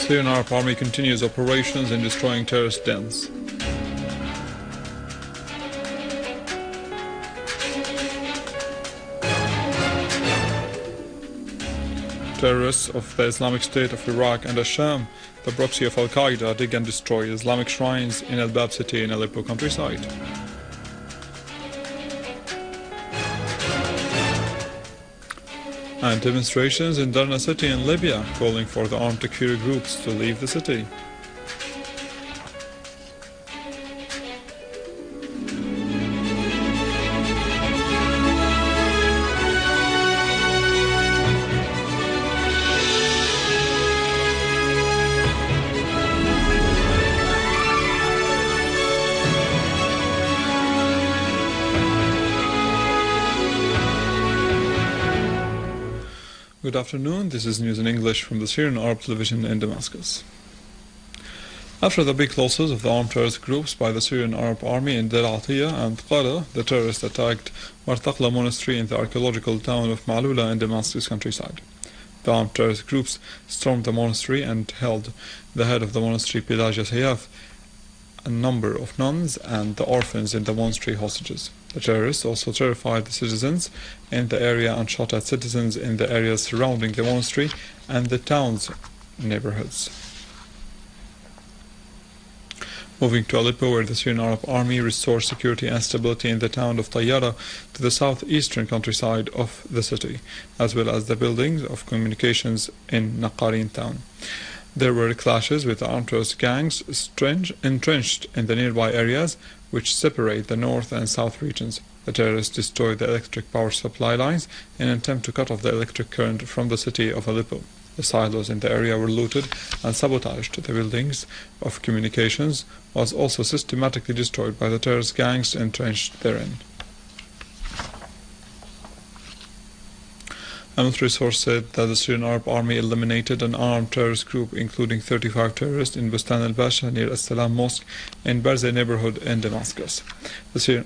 Syrian Army continues operations in destroying terrorist dens. Terrorists of the Islamic State of Iraq and Asham, the proxy of Al-Qaeda, dig and destroy Islamic shrines in Al-Bab city in Aleppo countryside. And demonstrations in Darna city in Libya calling for the armed Takfiri groups to leave the city. Good afternoon, this is news in English from the Syrian Arab television in Damascus. After the big losses of the armed terrorist groups by the Syrian Arab Army in Deir Atiyah and Qala, the terrorists attacked Thecla monastery in the archaeological town of Maaloula in Damascus countryside. The armed terrorist groups stormed the monastery and held the head of the monastery, Pelagius Hayaf, a number of nuns and the orphans in the monastery hostages. The terrorists also terrified the citizens in the area and shot at citizens in the areas surrounding the monastery and the town's neighborhoods. Moving to Aleppo, where the Syrian Arab Army restored security and stability in the town of Tayyara to the southeastern countryside of the city, as well as the buildings of communications in Naqarin town. There were clashes with armed terrorist gangs entrenched in the nearby areas which separate the north and south regions. The terrorists destroyed the electric power supply lines in an attempt to cut off the electric current from the city of Aleppo. The silos in the area were looted and sabotaged. The buildings of communications was also systematically destroyed by the terrorist gangs entrenched therein. A military source said that the Syrian Arab Army eliminated an armed terrorist group including 35 terrorists in Bustan al-Basha near As-Salam Mosque in Bazar neighborhood in Damascus. The Syrian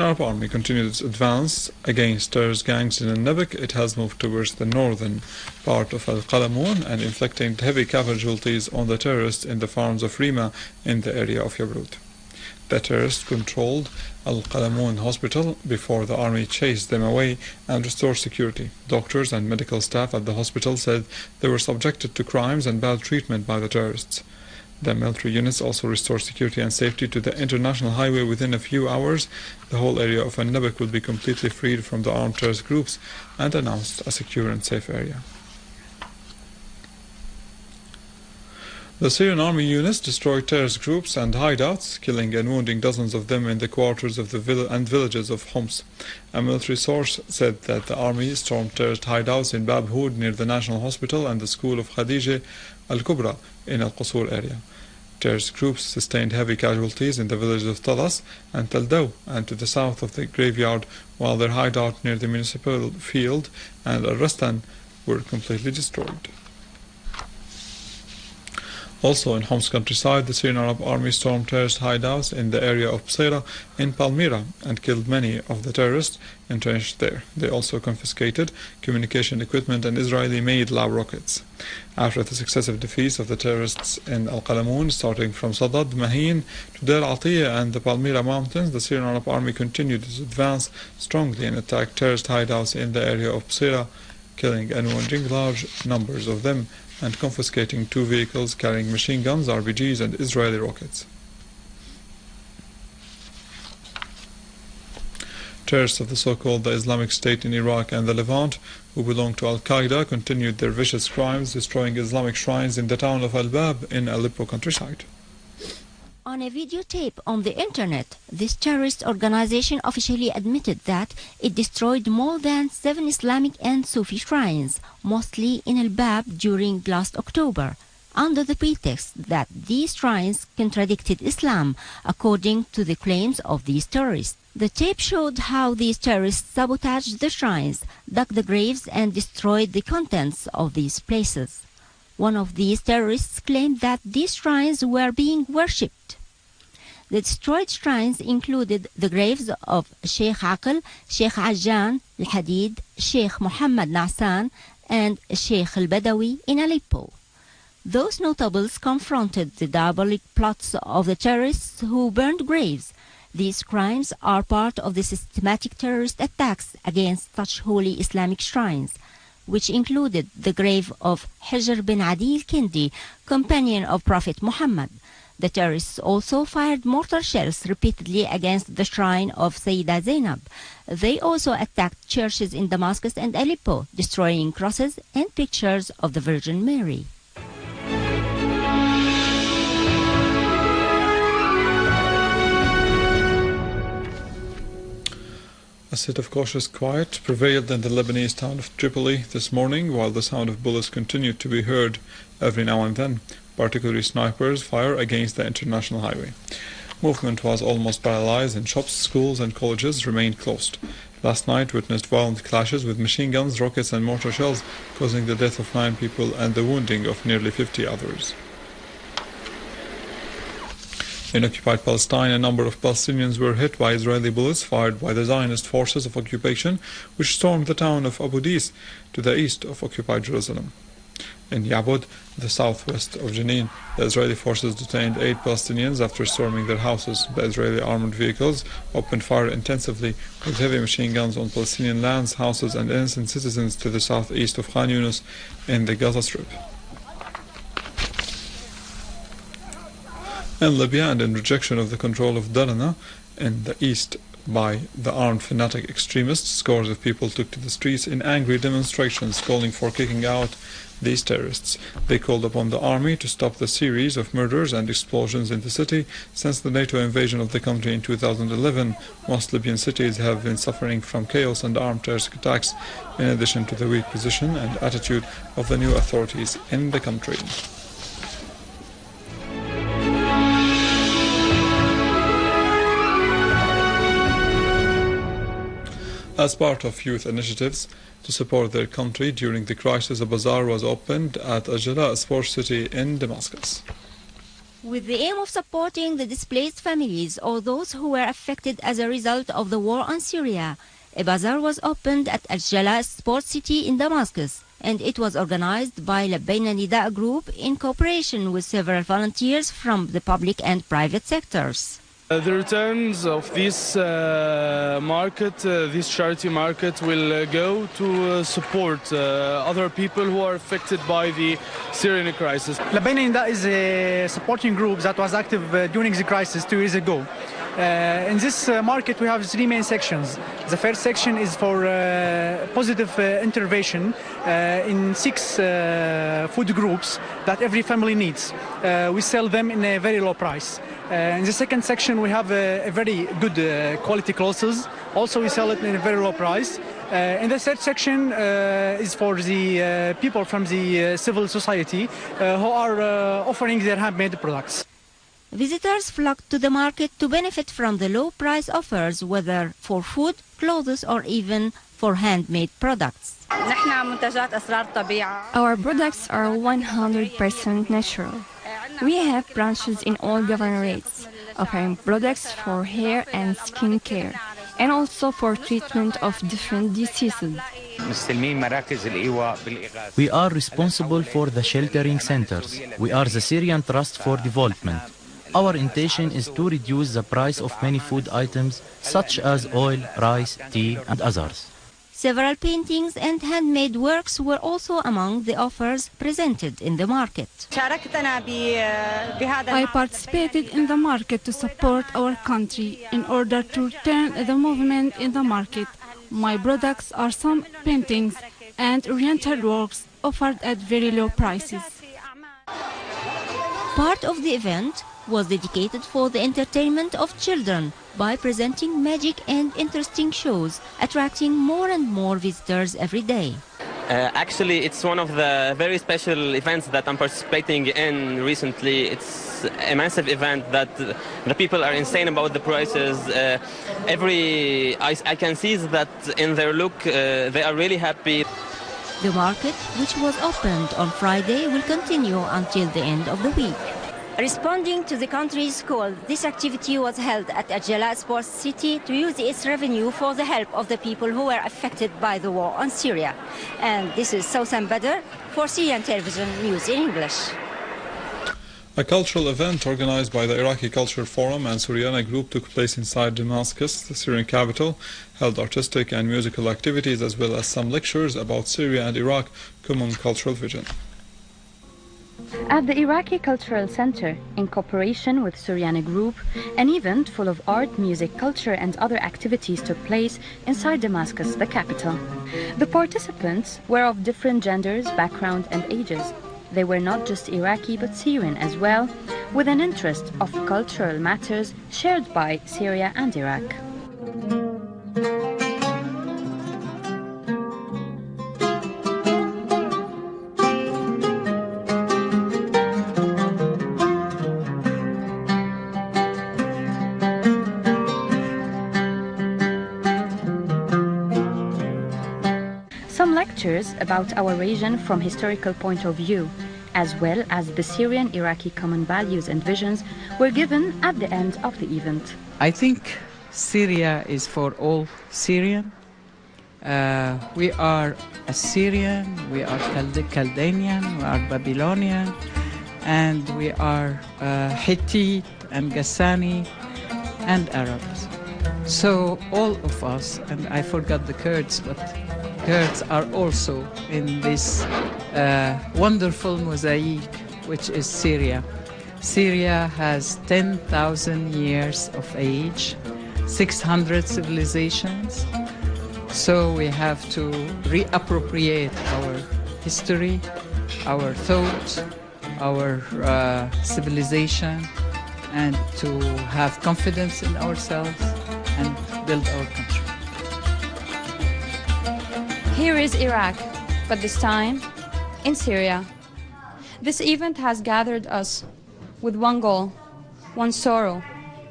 Arab Army continued its advance against terrorist gangs in Al-Nabek. It has moved towards the northern part of Al-Qalamon and inflicting heavy casualties on the terrorists in the farms of Rima in the area of Yabrut. The terrorists controlled Al-Qalamon hospital before the army chased them away and restored security. Doctors and medical staff at the hospital said they were subjected to crimes and bad treatment by the terrorists. The military units also restored security and safety to the international highway within a few hours. The whole area of Al-Nabek will be completely freed from the armed terrorist groups and announced a secure and safe area. The Syrian army units destroyed terrorist groups and hideouts, killing and wounding dozens of them in the quarters of the villages of Homs. A military source said that the army stormed terrorist hideouts in Bab Houd near the National Hospital and the school of Khadija al-Kubra in Al-Qusur area. Terrorist groups sustained heavy casualties in the villages of Talas and Taldaw and to the south of the graveyard, while their hideout near the municipal field and Al-Rastan were completely destroyed. Also in Homs countryside, the Syrian Arab Army stormed terrorist hideouts in the area of Basra in Palmyra and killed many of the terrorists entrenched there. They also confiscated communication equipment and Israeli-made lab rockets. After the successive defeats of the terrorists in Al-Qalamon, starting from Sadad, Mahin to Deir Atiyah and the Palmyra mountains, the Syrian Arab Army continued its advance strongly and attacked terrorist hideouts in the area of Basra, killing and wounding large numbers of them and confiscating 2 vehicles carrying machine guns, RPGs and Israeli rockets. Terrorists of the so-called the Islamic State in Iraq and the Levant, who belong to Al-Qaeda, continued their vicious crimes, destroying Islamic shrines in the town of Al-Bab in Aleppo countryside. On a videotape on the internet, this terrorist organization officially admitted that it destroyed more than 7 Islamic and Sufi shrines, mostly in Al-Bab during last October, under the pretext that these shrines contradicted Islam, according to the claims of these terrorists. The tape showed how these terrorists sabotaged the shrines, dug the graves and destroyed the contents of these places. One of these terrorists claimed that these shrines were being worshipped. The destroyed shrines included the graves of Sheikh Aql, Sheikh Ajjan, Al-Hadid, Sheikh Muhammad Nasan, and Sheikh al-Badawi in Aleppo. Those notables confronted the diabolic plots of the terrorists who burned graves. These crimes are part of the systematic terrorist attacks against such holy Islamic shrines, which included the grave of Hijr bin Adi al-Kindi, companion of Prophet Muhammad. The terrorists also fired mortar shells repeatedly against the shrine of Sayyida Zainab. They also attacked churches in Damascus and Aleppo, destroying crosses and pictures of the Virgin Mary. A state of cautious quiet prevailed in the Lebanese town of Tripoli this morning, while the sound of bullets continued to be heard every now and then, particularly snipers fire against the international highway. Movement was almost paralyzed and shops, schools and colleges remained closed. Last night witnessed violent clashes with machine guns, rockets and mortar shells, causing the death of 9 people and the wounding of nearly 50 others. In occupied Palestine, a number of Palestinians were hit by Israeli bullets fired by the Zionist forces of occupation, which stormed the town of Abu Dis to the east of occupied Jerusalem. In Yabud, the southwest of Jenin, the Israeli forces detained 8 Palestinians after storming their houses. The Israeli armored vehicles opened fire intensively with heavy machine guns on Palestinian lands, houses and innocent citizens to the southeast of Khan Yunis in the Gaza Strip. In Libya, and in rejection of the control of Darna in the east by the armed fanatic extremists, scores of people took to the streets in angry demonstrations calling for kicking out these terrorists. They called upon the army to stop the series of murders and explosions in the city. Since the NATO invasion of the country in 2011, most Libyan cities have been suffering from chaos and armed terrorist attacks, in addition to the weak position and attitude of the new authorities in the country. As part of youth initiatives to support their country during the crisis, a bazaar was opened at Al-Jala, a sports city in Damascus. With the aim of supporting the displaced families or those who were affected as a result of the war on Syria, a bazaar was opened at Al-Jala sports city in Damascus, and it was organized by Labaina al-Nida group in cooperation with several volunteers from the public and private sectors. The returns of this this charity market, will go to support other people who are affected by the Syrian crisis. Labaina al-Nida is a supporting group that was active during the crisis 2 years ago. In this market we have 3 main sections. The first section is for positive intervention in 6 food groups that every family needs. We sell them in a very low price. In the second section we have a very good quality clothes. Also we sell it in a very low price. In the third section is for the people from the civil society who are offering their handmade products. Visitors flocked to the market to benefit from the low price offers, whether for food, clothes or even for handmade products. Our products are 100% natural. We have branches in all governorates, offering products for hair and skin care, and also for treatment of different diseases. We are responsible for the sheltering centers. We are the Syrian Trust for Development. Our intention is to reduce the price of many food items such as oil, rice, tea and others. Several paintings and handmade works were also among the offers presented in the market. I participated in the market to support our country in order to turn the movement in the market. My products are some paintings and oriental works offered at very low prices. Part of the event was dedicated for the entertainment of children by presenting magic and interesting shows, attracting more and more visitors every day. Actually, it's one of the very special events that I'm participating in recently. It's a massive event that the people are insane about the prices. I can see that in their look, they are really happy. The market, which was opened on Friday, will continue until the end of the week. Responding to the country's call, this activity was held at Ajala Sports City to use its revenue for the help of the people who were affected by the war on Syria. And this is Sousan Badr for Syrian Television News in English. A cultural event organized by the Iraqi Culture Forum and Souriana group took place inside Damascus, the Syrian capital, held artistic and musical activities as well as some lectures about Syria and Iraq common cultural vision. At the Iraqi Cultural Center, in cooperation with Souriana Group, an event full of art, music, culture and other activities took place inside Damascus, the capital. The participants were of different genders, background and ages. They were not just Iraqi but Syrian as well, with an interest of cultural matters shared by Syria and Iraq. Some lectures about our region from historical point of view, as well as the Syrian-Iraqi common values and visions, were given at the end of the event. I think Syria is for all Syrian. We are Assyrian, we are Chaldean, we are Babylonian, and we are Hittite and Ghassani and Arabs. So all of us, and I forgot the Kurds, but Kurds are also in this wonderful mosaic, which is Syria. Syria has 10,000 years of age, 600 civilizations. So we have to reappropriate our history, our thought, our civilization, and to have confidence in ourselves and build our country. Here is Iraq, but this time in Syria. This event has gathered us with one goal, one sorrow,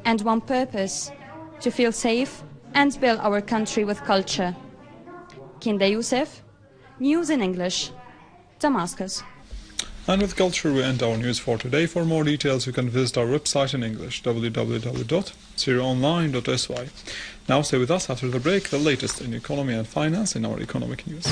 and one purpose: to feel safe and build our country with culture. Kinda Youssef, News in English, Damascus. And with culture we end our news for today. For more details you can visit our website in English, www.syriaonline.sy. Now stay with us after the break, the latest in economy and finance in our economic news.